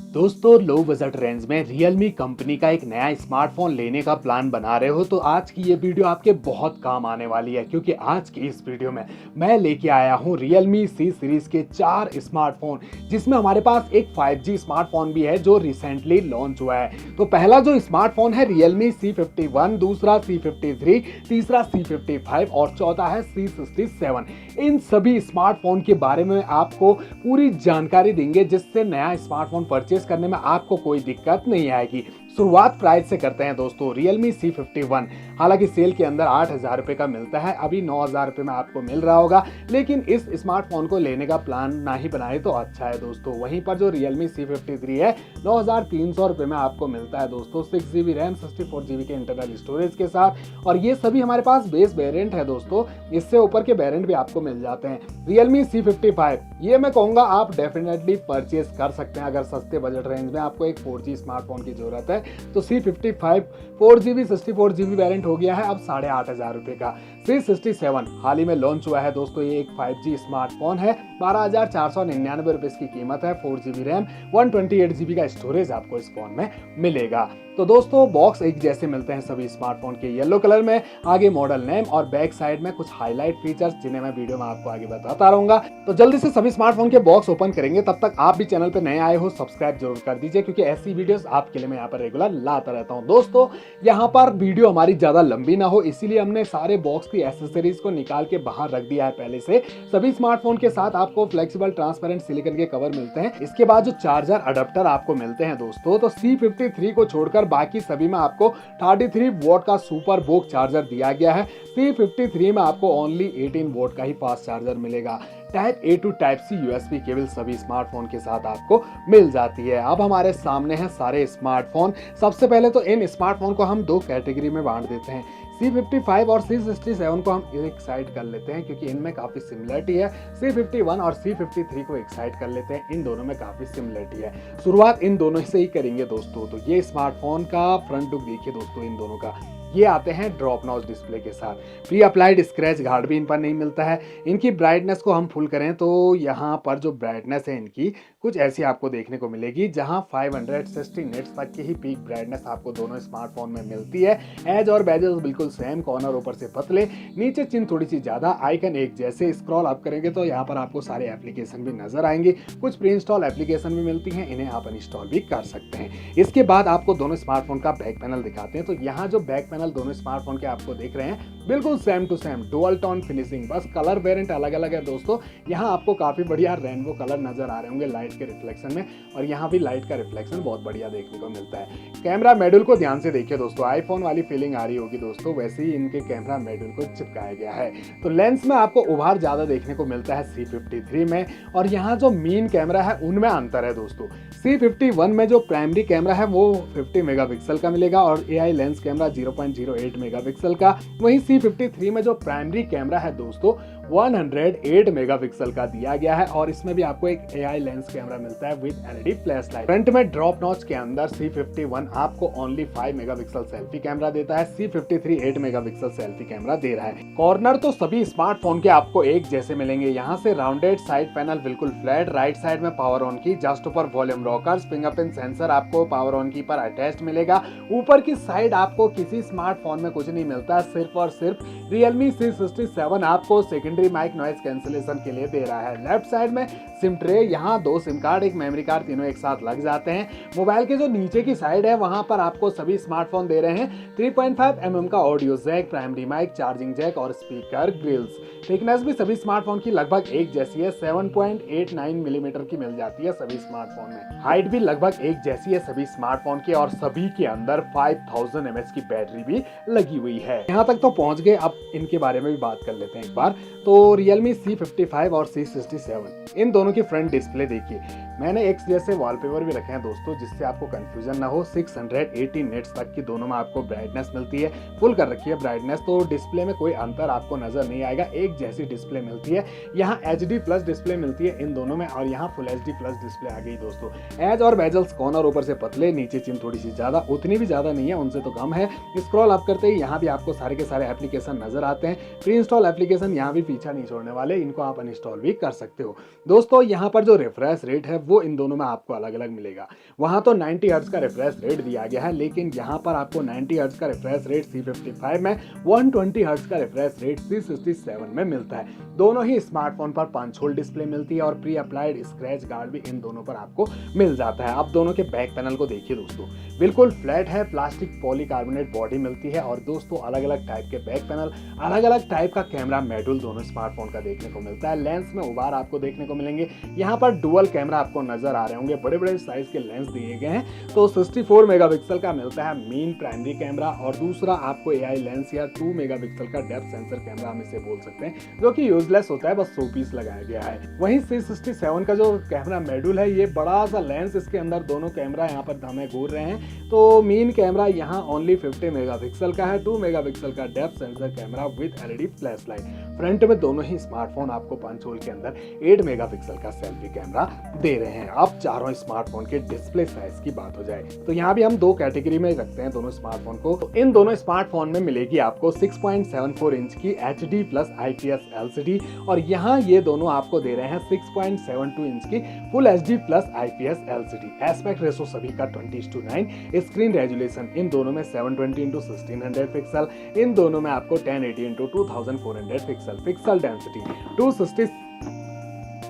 दोस्तों, low budget range में Realme company का एक नया स्मार्टफोन लेने का प्लान बना रहे हो तो आज की ये वीडियो आपके बहुत काम आने वाली है, क्योंकि आज की इस वीडियो में मैं लेके आया हूँ Realme C सीरीज के 4 स्मार्टफोन, जिसमें हमारे पास एक 5G स्मार्टफोन भी है जो रिसेंटली लॉन्च हुआ है। तो पहला जो स्मार्टफोन है Realme C51, दूसरा C53, तीसरा C55 और चौथा है C67। इन सभी स्मार्टफोन के बारे में आपको पूरी जानकारी देंगे, जिससे नया स्मार्टफोन परचेज करने में आपको कोई दिक्कत नहीं आएगी। शुरुआत प्राइस से करते हैं दोस्तों। Realme C51 हालांकि सेल के अंदर 8,000 रुपए का मिलता है, अभी 9,000 रुपए में आपको मिल रहा होगा, लेकिन इस स्मार्टफोन को लेने का प्लान ना ही बनाए तो अच्छा है दोस्तों। वहीं पर जो Realme C53 है 9,300 रुपए में आपको मिलता है दोस्तों, 6GB रैम 64GB के इंटरनल स्टोरेज के साथ। और ये सभी हमारे पास बेस वेरिएंट है दोस्तों, इससे ऊपर के वेरिएंट भी आपको मिल जाते हैं। Realme C55 ये मैं कहूँगा आप डेफिनेटली परचेज कर सकते हैं अगर सस्ते बजट रेंज में आपको एक 4G स्मार्टफोन की जरूरत है। तो C55 4GB 64GB वेरिएंट हो गया है अब 8,500 रुपए का। C67 हाल ही में लॉन्च हुआ है दोस्तों, ये एक 5G स्मार्टफोन है, 12,499 रुपए इसकी कीमत है। 4GB रैम 128GB का स्टोरेज आपको इस फोन में मिलेगा। तो दोस्तों बॉक्स एक जैसे मिलते हैं सभी स्मार्टफोन के, येलो कलर में, आगे मॉडल नेम और बैक साइड में कुछ हाईलाइट फीचर्स जिन्हें मैं वीडियो में आपको आगे बताता रहूंगा। तो जल्दी से सभी स्मार्टफोन के बॉक्स ओपन करेंगे, तब तक आप भी चैनल पे नए आए हो सब्सक्राइब जरूर कर दीजिए, क्योंकि ऐसी वीडियोस आपके लिए मैं यहाँ पर रेगुलर लाता रहता हूँ। दोस्तों यहाँ पर वीडियो हमारी ज्यादा लंबी ना हो, इसीलिए हमने सारे बॉक्स की एसेसरीज को निकाल के बाहर रख दिया है पहले से। सभी स्मार्टफोन के साथ आपको फ्लेक्सिबल ट्रांसपेरेंट सिलिकॉन के कवर मिलते हैं। इसके बाद जो चार्जर अडेप्टर आपको मिलते हैं दोस्तों, तो C53 को छोड़कर बाकी सभी में आपको 33 वोल्ट का सुपर बोक चार्जर दिया गया है। C53 में आपको ओनली 18 वोल्ट का ही फास्ट चार्जर मिलेगा। Type A to type C USB cable सभी स्मार्टफोन के साथ आपको मिल जाती है। अब हमारे सामने हैं सारे स्मार्टफोन। सबसे पहले तो इन स्मार्टफोन को हम दो कैटेगरी में बांट देते हैं। C55 और C67 को हम एक साइड कर लेते हैं, क्योंकि इनमें काफी सिमिलरिटी है। C51 और C53 को एक साइड कर लेते हैं, इन दोनों में काफी सिमिलरिटी है। शुरुआत इन दोनों से ही करेंगे दोस्तों। तो ये स्मार्टफोन का फ्रंट लुक देखिए दोस्तों, इन दोनों का ये आते हैं ड्रॉप नॉच डिस्प्ले के साथ। प्री अप्लाइड स्क्रैच गार्ड भी इन पर नहीं मिलता है। इनकी ब्राइटनेस को हम फुल करें तो यहाँ पर जो ब्राइटनेस है इनकी कुछ ऐसी आपको देखने को मिलेगी, जहाँ 560 निट्स तक की ही पीक ब्राइटनेस आपको दोनों स्मार्टफोन में मिलती है। एज और बेजल्स बिल्कुल सेम, कॉर्नर ऊपर से पतले, नीचे चिन थोड़ी सी ज्यादा, आइकन एक जैसे। स्क्रॉल अप करेंगे तो यहाँ पर आपको सारे एप्लीकेशन भी नजर आएंगे, कुछ प्री इंस्टॉल एप्लीकेशन भी मिलती हैं, इन्हें आप इंस्टॉल भी कर सकते हैं। इसके बाद आपको दोनों स्मार्टफोन का बैक पैनल दिखाते हैं। तो यहाँ जो बैक दोनों स्मार्टफोन के आपको देख रहे हैं बिल्कुल same to same dual tone finishing, बस कलर वेरिएंट अलग अलग है दोस्तों। यहाँ आपको काफी बढ़िया रेनबो कलर नजर आ रहे होंगे लाइट के रिफ्लेक्शन में, और यहाँ भी लाइट का रिफ्लेक्शन बहुत बढ़िया देखने को मिलता है। कैमरा मॉड्यूल को ध्यान से देखिए दोस्तों, आईफोन वाली फीलिंग आ रही होगी दोस्तों, वैसे ही इनके कैमरा मॉड्यूल को चिपकाया गया है। तो लेंस में आपको उभार ज्यादा देखने को मिलता है C53 में, और यहाँ जो मेन कैमरा है उनमें अंतर है दोस्तों। C51 में जो प्राइमरी कैमरा है वो 50 मेगापिक्सल का मिलेगा और AI लेंस कैमरा 0.08 मेगापिक्सल का। वहीं C53 में जो प्राइमरी कैमरा है दोस्तों 108 मेगापिक्सल का दिया गया है, और इसमें भी आपको एक AI लेंस कैमरा मिलता है with LED flash light. Front में ड्रॉप नॉच के अंदर C51 आपको ओनली 5 मेगापिक्सल सेल्फी कैमरा देता है, C53 8 मेगापिक्सल सेल्फी कैमरा दे रहा है। कॉर्नर तो सभी स्मार्टफोन के आपको एक जैसे मिलेंगे, यहाँ से राउंडेड साइड पैनल बिल्कुल फ्लैट, राइट साइड में पावर ऑन की, जस्ट ऊपर वॉल्यूम रॉकर्स, फिंगरप्रिंट सेंसर आपको पावर ऑन की पर अटैच मिलेगा। ऊपर की साइड आपको किसी स्मार्टफोन में कुछ नहीं मिलता, सिर्फ और सिर्फ Realme C67 आपको सेकेंडरी माइक नॉइज कैंसिलेशन के लिए दे रहा है। लेफ्ट साइड में सिम ट्रे, यहाँ 2 सिम कार्ड एक मेमोरी कार्ड तीनों एक साथ लग जाते हैं। मोबाइल के जो नीचे की साइड है वहां पर आपको सभी स्मार्टफोन दे रहे हैं 3.5 mm का audio jack, primary mic, charging jack और स्पीकर ग्रिल्स। थिकनेस भी सभी स्मार्टफोन की लगभग एक जैसी है, 7.89 मिलीमीटर की मिल जाती है सभी स्मार्टफोन में। हाइट भी लगभग एक जैसी है सभी स्मार्टफोन की, और सभी के अंदर 5000 mAh की बैटरी भी लगी हुई है। यहाँ तक तो पहुंच गए, अब इनके बारे में भी बात कर लेते हैं एक बार। तो Realme C55 और C67 इन दोनों की फ्रंट डिस्प्ले देखिए, मैंने एक जैसे वॉलपेपर भी रखे हैं दोस्तों, जिससे आपको कंफ्यूजन ना हो। 680 निट्स तक की दोनों में आपको ब्राइटनेस मिलती है, फुल कर रखी है ब्राइटनेस, तो डिस्प्ले में कोई अंतर आपको नजर नहीं आएगा, एक जैसी डिस्प्ले मिलती है। यहाँ HD प्लस डिस्प्ले मिलती है इन दोनों में, और यहाँ फुल HD प्लस डिस्प्ले आ गई दोस्तों। एज और बेजल्स कॉर्नर ऊपर से पतले, नीचे चिन थोड़ी सी ज्यादा, उतनी भी ज्यादा नहीं है, उनसे तो कम है। स्क्रॉल अप करते ही यहाँ भी आपको सारे के सारे एप्लीकेशन नजर आते हैं। प्री इंस्टॉल एप्लीकेशन यहाँ भी पीछा नहीं छोड़ने वाले, इनको आप अनइंस्टॉल भी कर सकते हो दोस्तों। यहाँ पर जो रिफ्रेश रेट है वो इन दोनों में आपको अलग अलग मिलेगा। वहाँ तो 90 हर्ट्ज का रिफ्रेश रेट दिया गया है, लेकिन यहाँ पर आपको 90 हर्ट्ज का रिफ्रेश रेट C55 में, 120 हर्ट्ज का रिफ्रेश रेट C67 में मिलता है। दोनों ही स्मार्टफोन पर पंच होल डिस्प्ले मिलती है और प्री अप्लाइड स्क्रैच गार्ड भी इन दोनों पर आपको मिल जाता है। अब दोनों के बैक पैनल को देखिए दोस्तों, बिल्कुल फ्लैट है, प्लास्टिक पॉलीकार्बोनेट बॉडी मिलती है और दोस्तों अलग अलग टाइप के बैक पैनल, अलग अलग टाइप का कैमरा मॉड्यूल दोनों स्मार्टफोन का देखने को मिलता है। लेंस में उबार आपको देखने को मिलेंगे। यहाँ पर डुअल कैमरा आपको नजर आ रहे होंगे, बड़े बड़े साइज के लेंस दिए गए हैं। तो 64 मेगापिक्सल का मिलता है मेन प्राइमरी कैमरा और दूसरा आपको AI लेंस या 2 मेगापिक्सल का डेप्थ सेंसर कैमरा हम इसे बोल सकते हैं, जो कि यूजलेस होता है, बस 100 पीस लगाया गया है। वहीं C67 का जो कैमरा मॉड्यूल है, ये बड़ा सा लेंस, इसके अंदर दोनों कैमरा यहाँ पर हमें घूर रहे हैं। तो मेन कैमरा यहाँ ओनली 50 मेगापिक्सल का है, 2 मेगापिक्सल का depth sensor camera with LED flash light. Front में दोनों ही स्मार्टफोन आपको पंच होल के अंदर 8 मेगापिक्सल का सेल्फी कैमरा दे रहे हैं। अब चारों स्मार्टफोन के डिस्प्ले साइज की बात हो जाए तो यहाँ भी हम दो कैटेगरी में रखते हैं दोनों स्मार्टफोन को। तो इन दोनों स्मार्टफोन में मिलेगी आपको 6.74 इंच की HD प्लस IPS LCD और यहाँ ये दोनों आपको दे रहे हैं 6.72 इंच की full HD plus IPS LCD। Aspect ratio सभी का 20:9। स्क्रीन रेजोल्यूशन इन दोनों में 720x1600 पिक्सल, इन दोनों में आपको 1080x2400 pixel.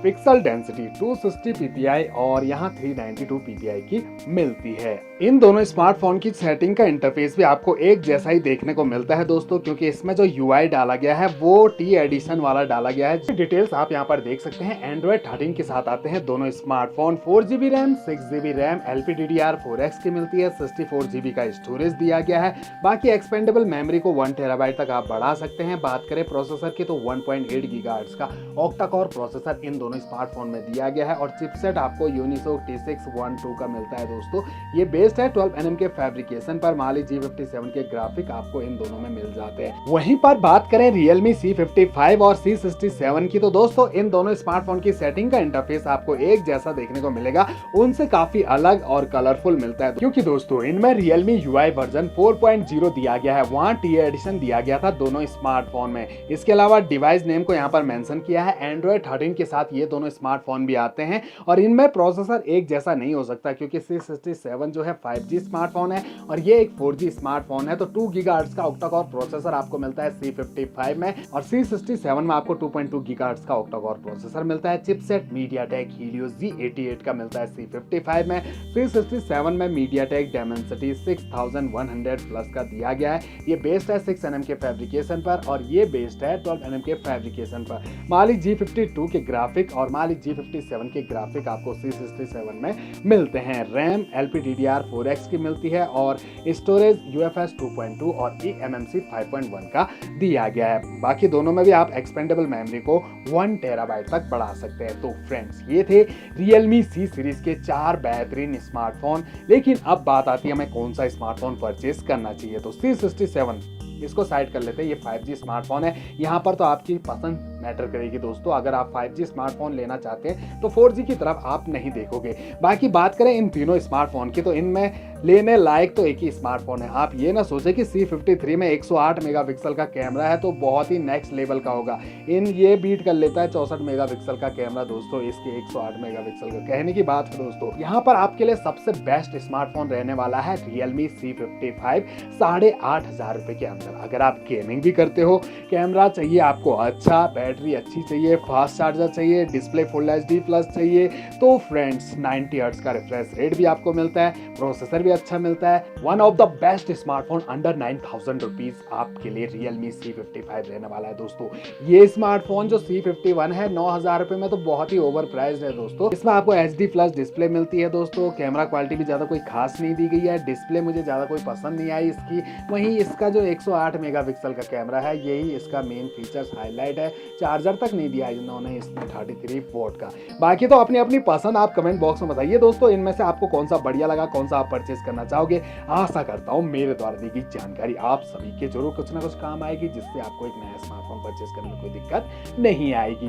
Pixel density 260 ppi और यहाँ 392 ppi की मिलती है। इन दोनों स्मार्टफोन की सेटिंग का इंटरफेस भी आपको एक जैसा ही देखने को मिलता है दोस्तों, क्योंकि इसमें जो UI डाला गया है वो T एडिशन वाला डाला गया है। डिटेल्स आप यहाँ पर देख सकते हैं। Android 13 के साथ आते हैं दोनों smartphone. 4GB RAM, 6GB RAM, LPDDR4X की मिलती है, 64GB का स्टोरेज दिया गया है। बाकी एक्सपेंडेबल मेमोरी को 1 TB तक आप बढ़ा सकते हैं। बात करें प्रोसेसर की तो 1.8 GHz का ऑक्टा कोर प्रोसेसर इन दोनों स्मार्टफोन में दिया गया है और चिपसेट आपको Unisoc T612 का मिलता है दोस्तों। ये बेस्ड है 12nm के फैब्रिकेशन पर। Mali G57 के ग्राफिक आपको इन दोनों में मिल जाते हैं। वहीं पर बात करें Realme C55 और C67 की तो दोस्तों इन दोनों स्मार्टफोन की सेटिंग का इंटरफेस आपको एक जैसा देखने को मिलेगा, उनसे काफी अलग और कलरफुल मिलता है, क्योंकि दोस्तों इनमें Realme UI वर्जन 4.0 दिया गया है, वहां T एडिशन दिया गया था दोनों स्मार्टफोन में। इसके अलावा डिवाइस नेम को यहाँ पर मेंशन किया है। Android 13 के साथ ये दोनों स्मार्टफोन भी आते हैं और इनमें प्रोसेसर एक जैसा नहीं हो सकता, क्योंकि C67 जो है 5G स्मार्टफोन है और ये एक 4G स्मार्टफोन है। तो 2 GHz का ऑक्टा कोर प्रोसेसर आपको मिलता है C55 में और C67 में आपको 2.2 GHz का ऑक्टा कोर प्रोसेसर मिलता है। चिपसेट MediaTek Helio Z88 का मिलता है C55 में। C67 में MediaTek Dimensity 6100 प्लस का दिया गया है। ये बेस्ड है 6nm के फैब्रिकेशन पर और ये बेस्ड है 12nm के फैब्रिकेशन पर। Mali G52 के ग्राफिक और Mali G57 के ग्राफिक आपको C67 में मिलते हैं। रैम LPDDR4X की मिलती है और स्टोरेज UFS 2.2 और eMMC 5.1 का दिया गया है। बाकी दोनों में भी आप एक्सपेंडेबल मेमोरी को 1 TB तक बढ़ा सकते हैं। तो फ्रेंड्स ये थे Realme C सीरीज के 4 बेहतरीन स्मार्टफोन। लेकिन अब बात आती है हमें कौन सा स्मार्टफोन परचेज करना चाहिए। तो C67 इसको साइड कर लेते हैं, ये 5G स्मार्टफोन है। यहाँ पर तो आपकी पसंद मैटर करेगी दोस्तों। अगर आप 5G स्मार्टफोन लेना चाहते हैं तो 4G की तरफ आप नहीं देखोगे। बाकी बात करें इन तीनों स्मार्टफोन की तो इनमें लेने लायक तो एक ही स्मार्टफोन है। आप ये ना सोचे कि C53 में 108 मेगापिक्सल का कैमरा है तो बहुत ही नेक्स्ट लेवल का होगा। ये बीट कर लेता है 64 मेगापिक्सल का कैमरा दोस्तों, इसके 108 मेगापिक्सल का। कहने की बात है दोस्तों, यहाँ पर आपके लिए सबसे बेस्ट स्मार्टफोन रहने वाला है Realme C55 8,500 रुपए के अंदर। अगर आप गेमिंग भी करते हो, कैमरा चाहिए आपको अच्छा, बैटरी अच्छी चाहिए, फास्ट चार्जर चाहिए, डिस्प्ले फुल HD प्लस चाहिए, तो फ्रेंड्स 90 हर्ट्ज का रिफ्रेश रेट भी आपको मिलता है, प्रोसेसर भी अच्छा मिलता है। One of the best smartphone under 9,000 rupees आपके लिए Realme C55 रहने वाला है दोस्तों। ये स्मार्टफोन जो C51 है 9,000 रुपए में तो बहुत ही ओवर प्राइस्ड है दोस्तों। इसमें आपको HD प्लस डिस्प्ले मिलती है दोस्तों। कैमरा क्वालिटी भी ज्यादा कोई खास नहीं दी गई है, डिस्प्ले मुझे ज्यादा कोई पसंद नहीं आई इसकी। वहीं इसका जो 108 मेगापिक्सल का कैमरा है यही इसका मेन फीचर्स हाईलाइट है। चार्जर तक नहीं दिया इन्होंने इसमें 33 वोल्ट का। बाकी तो अपनी अपनी पसंद आप कमेंट बॉक्स में बताइए दोस्तों, इनमें से आपको कौन सा बढ़िया लगा, कौन सा आप परचेज करना चाहोगे। आशा करता हूँ मेरे द्वारा दी गई जानकारी आप सभी के जरूर कुछ ना कुछ काम आएगी, जिससे आपको एक नया स्मार्टफोन परचेज करने में कोई दिक्कत नहीं आएगी।